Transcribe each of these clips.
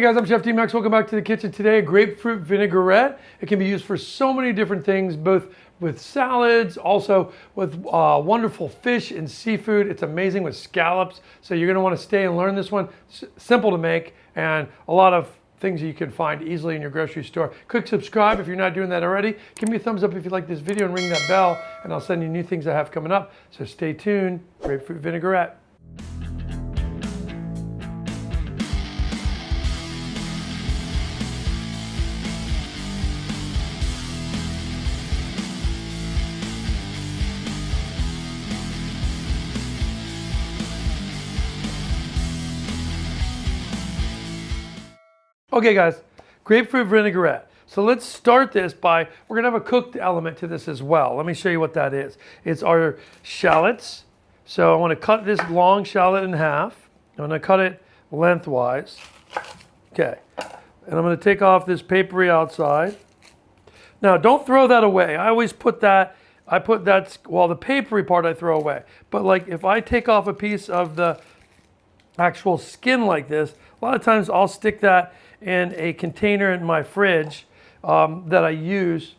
Hey guys, I'm Chef D-Max. Welcome back to the kitchen today. Grapefruit vinaigrette. It can be used for so many different things, both with salads, also with wonderful fish and seafood. It's amazing with scallops. So you're gonna wanna stay and learn this one. Simple to make and a lot of things you can find easily in your grocery store. Click subscribe if you're not doing that already. Give me a thumbs up if you like this video and ring that bell and I'll send you new things I have coming up. So stay tuned. Grapefruit vinaigrette. Okay guys, grapefruit vinaigrette. So let's start this by, we're gonna have a cooked element to this as well. Let me show you what that is. It's our shallots. So I wanna cut this long shallot in half. I'm gonna cut it lengthwise. Okay, and I'm gonna take off this papery outside. Now don't throw that away. I always put that, the papery part I throw away. But like if I take off a piece of the actual skin like this, a lot of times I'll stick that in a container in my fridge that I use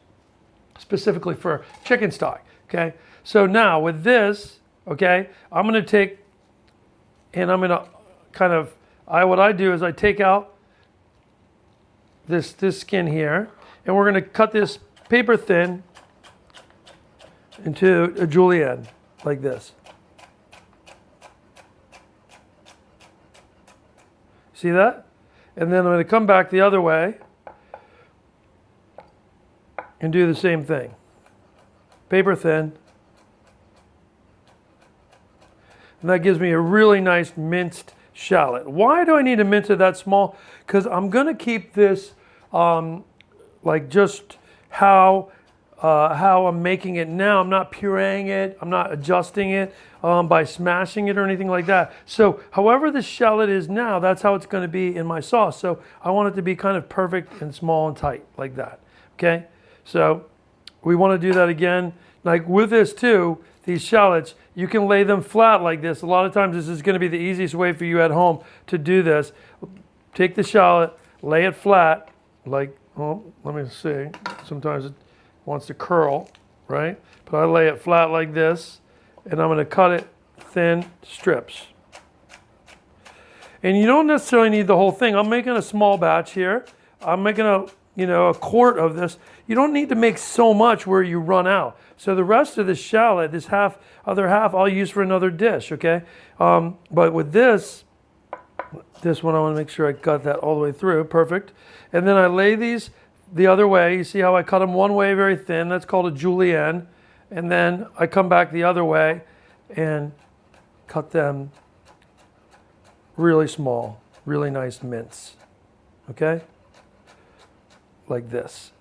specifically for chicken stock, okay? So now with this, okay, I'm gonna take, and I'm gonna kind of, what I do is I take out this skin here, and we're gonna cut this paper thin into a julienne, like this. See that? And then I'm going to come back the other way and do the same thing. Paper thin. And that gives me a really nice minced shallot. Why do I need to mince it that small? Because I'm going to keep this like just how I'm making it now. I'm not pureeing it. I'm not adjusting it by smashing it or anything like that. So however the shallot is now, that's how it's going to be in my sauce. So I want it to be kind of perfect and small and tight like that. Okay. So we want to do that again. Like with this too, these shallots, you can lay them flat like this. A lot of times this is going to be the easiest way for you at home to do this. Take the shallot, lay it flat like, oh, let me see. Sometimes it wants to curl, right? But I lay it flat like this, and I'm gonna cut it thin strips. And you don't necessarily need the whole thing. I'm making a small batch here. I'm making a quart of this. You don't need to make so much where you run out. So the rest of the shallot, this other half, I'll use for another dish, okay? But with this one, I wanna make sure I cut that all the way through, perfect. And then I lay these the other way. You see how I cut them one way very thin? That's called a julienne. And then I come back the other way and cut them really small, really nice mince. Okay? Like this.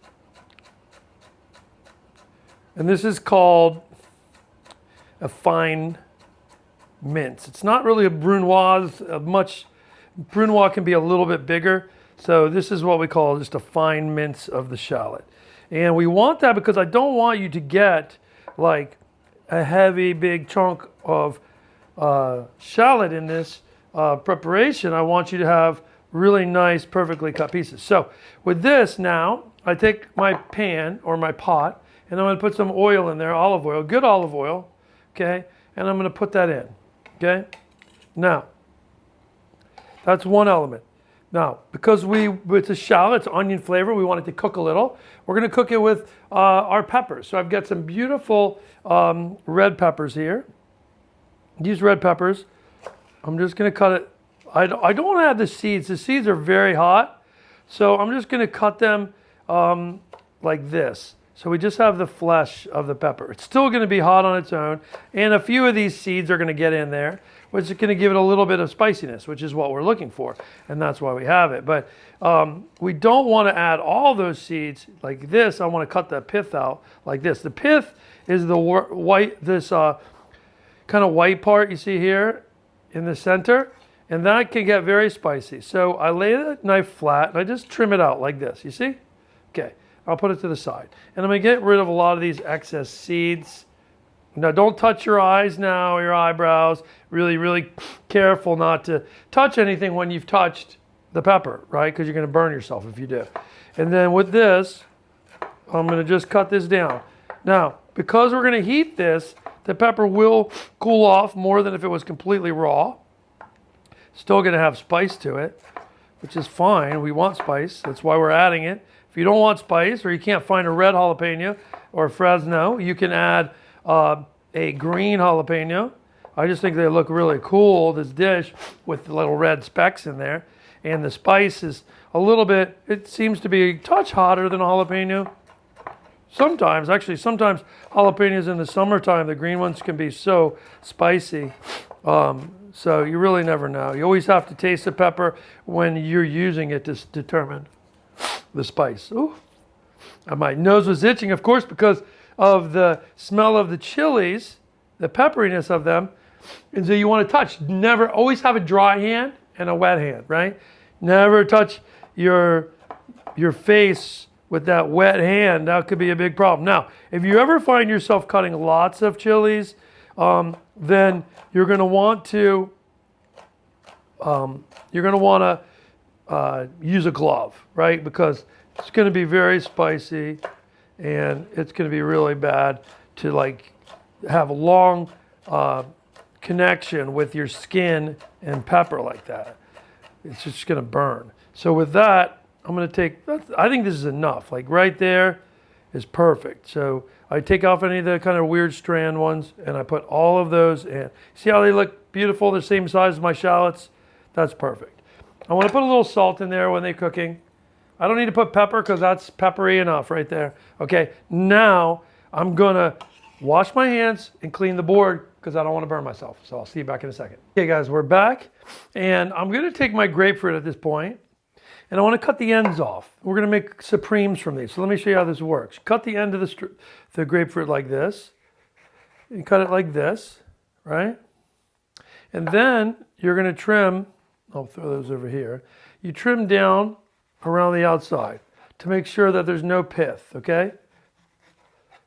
And this is called a fine mince. It's not really a brunoise. Brunoise can be a little bit bigger. So this is what we call just a fine mince of the shallot. And we want that because I don't want you to get like a heavy big chunk of shallot in this preparation. I want you to have really nice, perfectly cut pieces. So with this now, I take my pan or my pot and I'm gonna put some oil in there, olive oil, good olive oil, okay? And I'm gonna put that in, okay? Now, that's one element. Now, because it's a shallot, it's onion flavor, we want it to cook a little. We're gonna cook it with our peppers. So I've got some beautiful red peppers here. These red peppers, I'm just gonna cut it. I don't wanna add the seeds. The seeds are very hot. So I'm just gonna cut them like this. So we just have the flesh of the pepper. It's still gonna be hot on its own. And a few of these seeds are gonna get in there, which is going to give it a little bit of spiciness, which is what we're looking for. And that's why we have it. But we don't want to add all those seeds like this. I want to cut the pith out like this. The pith is the white, this kind of white part you see here in the center. And that can get very spicy. So I lay the knife flat and I just trim it out like this. You see? Okay. I'll put it to the side. And I'm going to get rid of a lot of these excess seeds. Now don't touch your eyes now, your eyebrows. Really, really careful not to touch anything when you've touched the pepper, right? Because you're going to burn yourself if you do. And then with this, I'm going to just cut this down. Now, because we're going to heat this, the pepper will cool off more than if it was completely raw. Still going to have spice to it, which is fine. We want spice. That's why we're adding it. If you don't want spice or you can't find a red jalapeno or fresno, you can add a green jalapeno. I just think they look really cool, this dish, with the little red specks in there. And the spice is a little bit, it seems to be a touch hotter than a jalapeno. Sometimes jalapenos in the summertime, the green ones can be so spicy. So you really never know. You always have to taste the pepper when you're using it to determine the spice. Ooh. And my nose was itching, of course, because of the smell of the chilies, the pepperiness of them. And so you want to touch. Never, always have a dry hand and a wet hand, right? Never touch your face with that wet hand. That could be a big problem. Now, if you ever find yourself cutting lots of chilies, then you're going to want to use a glove, right? Because it's going to be very spicy, and it's going to be really bad to like have a long connection with your skin and pepper like that. It's just going to burn. So with that, I'm going to take, I think this is enough. Like right there is perfect. So I take off any of the kind of weird strand ones, and I put all of those in. See how they look beautiful? They're the same size as my shallots. That's perfect. I want to put a little salt in there when they're cooking. I don't need to put pepper because that's peppery enough right there. Okay, now I'm going to wash my hands and clean the board because I don't want to burn myself. So I'll see you back in a second. Okay guys, we're back, and I'm going to take my grapefruit at this point, and I want to cut the ends off. We're going to make supremes from these. So let me show you how this works. Cut the end of the grapefruit like this. You cut it like this, right? And then you're going to trim, I'll throw those over here. You trim down around the outside to make sure that there's no pith, okay?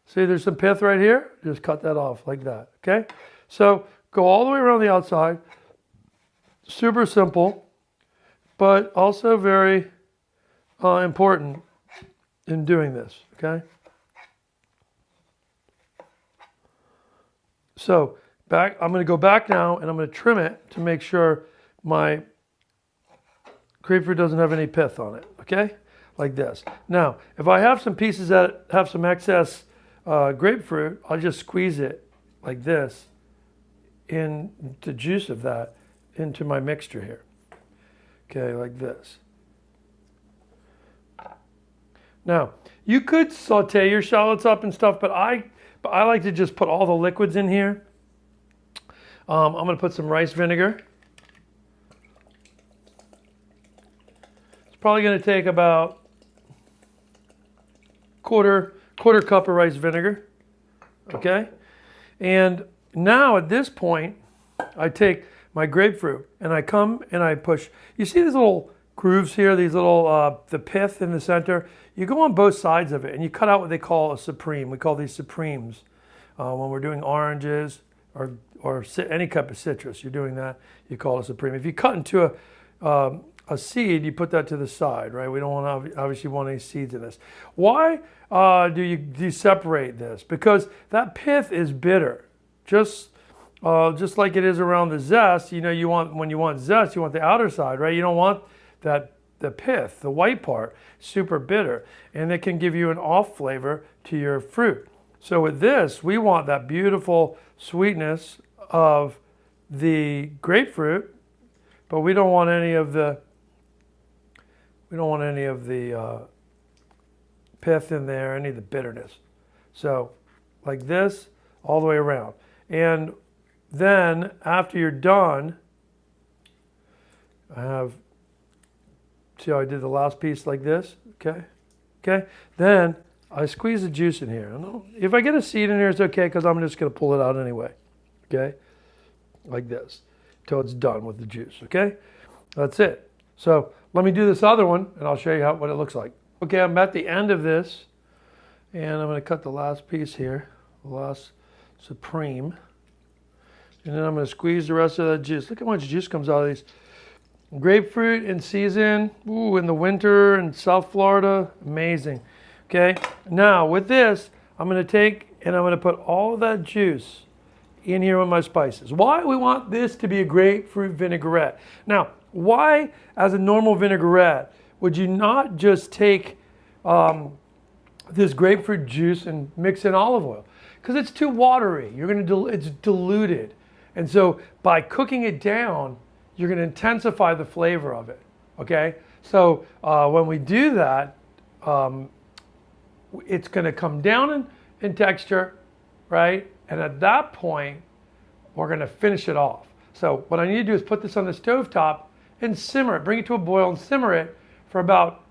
See, there's some pith right here. Just cut that off like that, okay? So go all the way around the outside. Super simple, but also very important in doing this, okay? So I'm going to go back now, and I'm going to trim it to make sure my grapefruit doesn't have any pith on it, okay? Like this. Now, if I have some pieces that have some excess grapefruit, I'll just squeeze it like this in the juice of that into my mixture here. Okay, like this. Now, you could saute your shallots up and stuff, but I like to just put all the liquids in here. I'm going to put some rice vinegar. It's probably going to take about quarter cup of rice vinegar. Okay? And now at this point, I take my grapefruit and I come and I push. You see these little grooves here, these little, the pith in the center? You go on both sides of it and you cut out what they call a supreme. We call these supremes when we're doing oranges or any type of citrus. You're doing that, you call it a supreme. If you cut into a seed, you put that to the side, right? We don't want to obviously want any seeds in this. Why do you separate this? Because that pith is bitter, just like it is around the zest. You know, when you want zest, you want the outer side, right? You don't want the pith, the white part, super bitter, and it can give you an off flavor to your fruit. So with this, we want that beautiful sweetness of the grapefruit, but we don't want any of the pith in there, any of the bitterness. So like this, all the way around. And then after you're done, see how I did the last piece like this? Okay. Then I squeeze the juice in here. If I get a seed in here, it's okay because I'm just going to pull it out anyway. Okay, like this, till it's done with the juice. Okay, that's it. So let me do this other one, and I'll show you what it looks like. Okay, I'm at the end of this, and I'm going to cut the last piece here, the last supreme, and then I'm going to squeeze the rest of that juice. Look how much juice comes out of these. Grapefruit in season, ooh, in the winter in South Florida, amazing. Okay, now with this, I'm gonna take and I'm gonna put all of that juice in here with my spices. Why we want this to be a grapefruit vinaigrette? Now, why as a normal vinaigrette would you not just take this grapefruit juice and mix in olive oil? Because it's too watery. It's diluted. And so by cooking it down, you're going to intensify the flavor of it, okay? So when we do that, it's going to come down in texture, right? And at that point, we're going to finish it off. So what I need to do is put this on the stovetop and simmer it, bring it to a boil and simmer it for about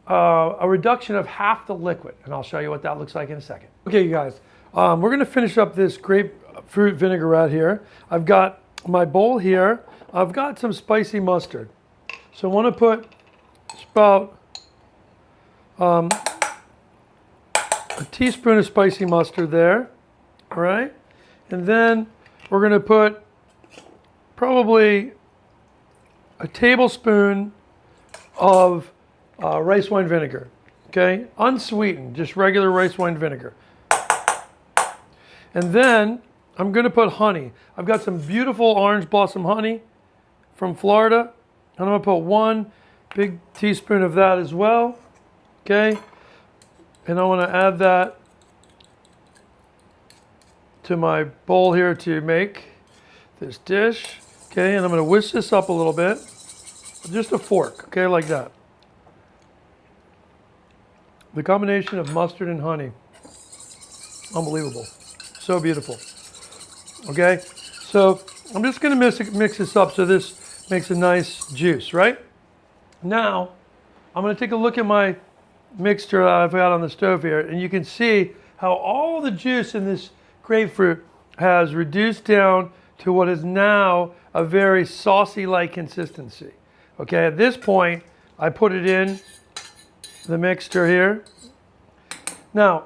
a reduction of half the liquid. And I'll show you what that looks like in a second. Okay, you guys, we're going to finish up this grapefruit vinaigrette here. I've got my bowl here. I've got some spicy mustard. So I want to put about a teaspoon of spicy mustard there, all right? And then we're going to put probably a tablespoon of rice wine vinegar, okay? Unsweetened, just regular rice wine vinegar. And then I'm going to put honey. I've got some beautiful orange blossom honey from Florida. And I'm going to put 1 big teaspoon of that as well, okay? And I want to add that to my bowl here to make this dish, okay? And I'm going to whisk this up a little bit. Just a fork, okay, like that. The combination of mustard and honey, unbelievable. So beautiful. Okay, so I'm just going to mix this up so this makes a nice juice, right? Now, I'm going to take a look at my mixture that I've got on the stove here, and you can see how all the juice in this grapefruit has reduced down to what is now a very saucy-like consistency. Okay, at this point, I put it in the mixture here. Now,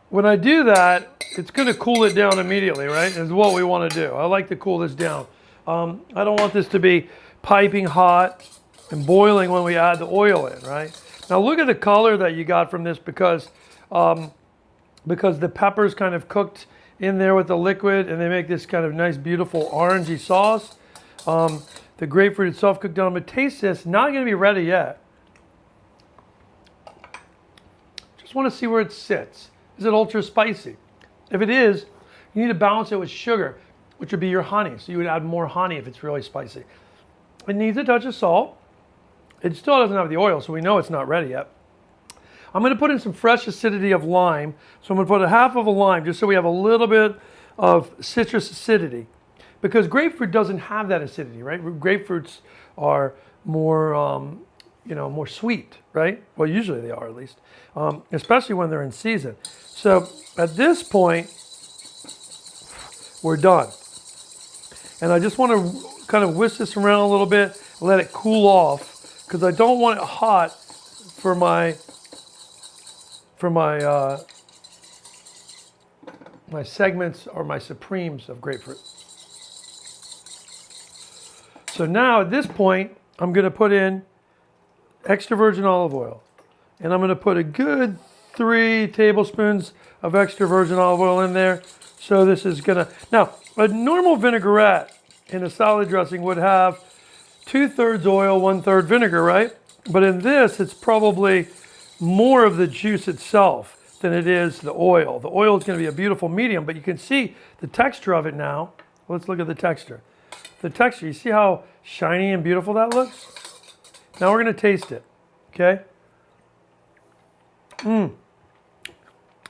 when I do that, it's going to cool it down immediately, right? Is what we want to do. I like to cool this down. I don't want this to be piping hot and boiling when we add the oil in, right? Now look at the color that you got from this because the peppers kind of cooked in there with the liquid and they make this kind of nice, beautiful orangey sauce. The grapefruit itself cooked down, but taste this, not going to be ready yet. Just want to see where it sits. Is it ultra spicy? If it is, you need to balance it with sugar, which would be your honey. So you would add more honey if it's really spicy. It needs a touch of salt. It still doesn't have the oil, so we know it's not ready yet. I'm going to put in some fresh acidity of lime. So I'm going to put a half of a lime just so we have a little bit of citrus acidity. Because grapefruit doesn't have that acidity, right? Grapefruits are more, more sweet, right? Well, usually they are at least, especially when they're in season. So at this point, we're done. And I just want to kind of whisk this around a little bit, let it cool off, because I don't want it hot for my segments or my supremes of grapefruit. So now at this point, I'm going to put in extra virgin olive oil. And I'm going to put a good 3 tablespoons of extra virgin olive oil in there. So this is going to... Now, a normal vinaigrette in a salad dressing would have 2/3 oil, 1/3 vinegar, right? But in this, it's probably more of the juice itself than it is the oil. The oil is going to be a beautiful medium, but you can see the texture of it now. Let's look at the texture. The texture, you see how shiny and beautiful that looks? Now we're going to taste it, okay?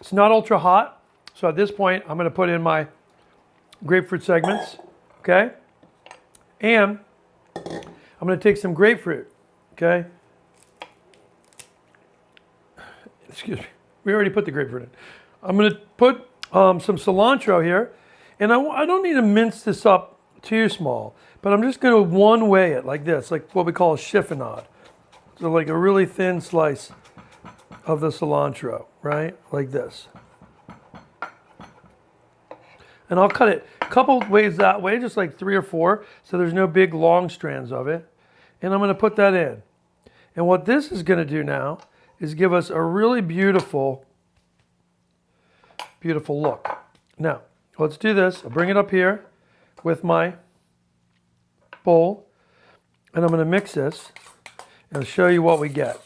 It's not ultra hot, so at this point, I'm going to put in my grapefruit segments, okay? And I'm going to take some grapefruit, okay? Excuse me. We already put the grapefruit in. I'm going to put some cilantro here, and I don't need to mince this up too small, but I'm just going to one-way it like this, like what we call a chiffonade. So like a really thin slice of the cilantro, right? Like this. And I'll cut it a couple ways that way, just like 3 or 4, so there's no big long strands of it. And I'm going to put that in. And what this is going to do now is give us a really beautiful, beautiful look. Now, let's do this. I'll bring it up here with my bowl, and I'm going to mix this and I'll show you what we get.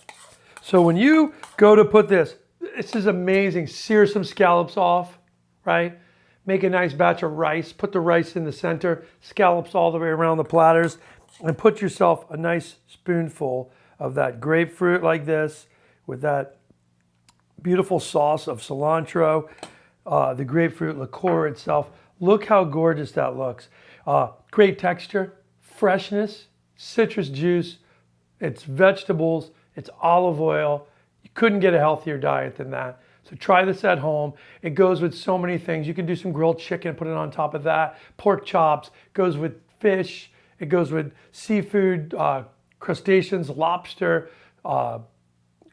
So when you go to put this is amazing. Sear some scallops off, right? Make a nice batch of rice. Put the rice in the center, scallops all the way around the platters, and put yourself a nice spoonful of that grapefruit like this with that beautiful sauce of cilantro, the grapefruit liqueur itself. Look how gorgeous that looks. Great texture, freshness, citrus juice, it's vegetables, it's olive oil. You couldn't get a healthier diet than that. So try this at home. It goes with so many things. You can do some grilled chicken, put it on top of that. Pork chops, goes with fish. It goes with seafood, crustaceans, lobster.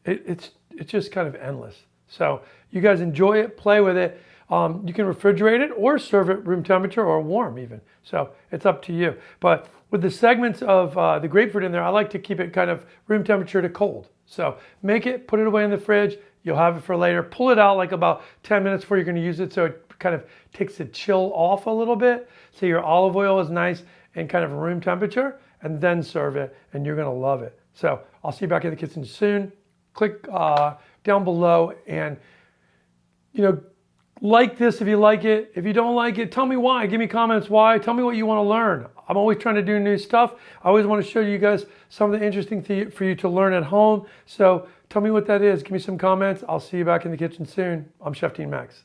It's just kind of endless. So you guys enjoy it, play with it. You can refrigerate it or serve it room temperature or warm even. So it's up to you. But with the segments of the grapefruit in there, I like to keep it kind of room temperature to cold. So make it, put it away in the fridge. You'll have it for later. Pull it out like about 10 minutes before you're going to use it, so it kind of takes the chill off a little bit. So your olive oil is nice and kind of room temperature, and then serve it, and you're going to love it. So I'll see you back in the kitchen soon. Click down below and, like this if you like it. If you don't like it, tell me why. Give me comments why. Tell me what you want to learn. I'm always trying to do new stuff. I always want to show you guys something interesting for you to learn at home. So tell me what that is. Give me some comments. I'll see you back in the kitchen soon. I'm Chef Dean Max.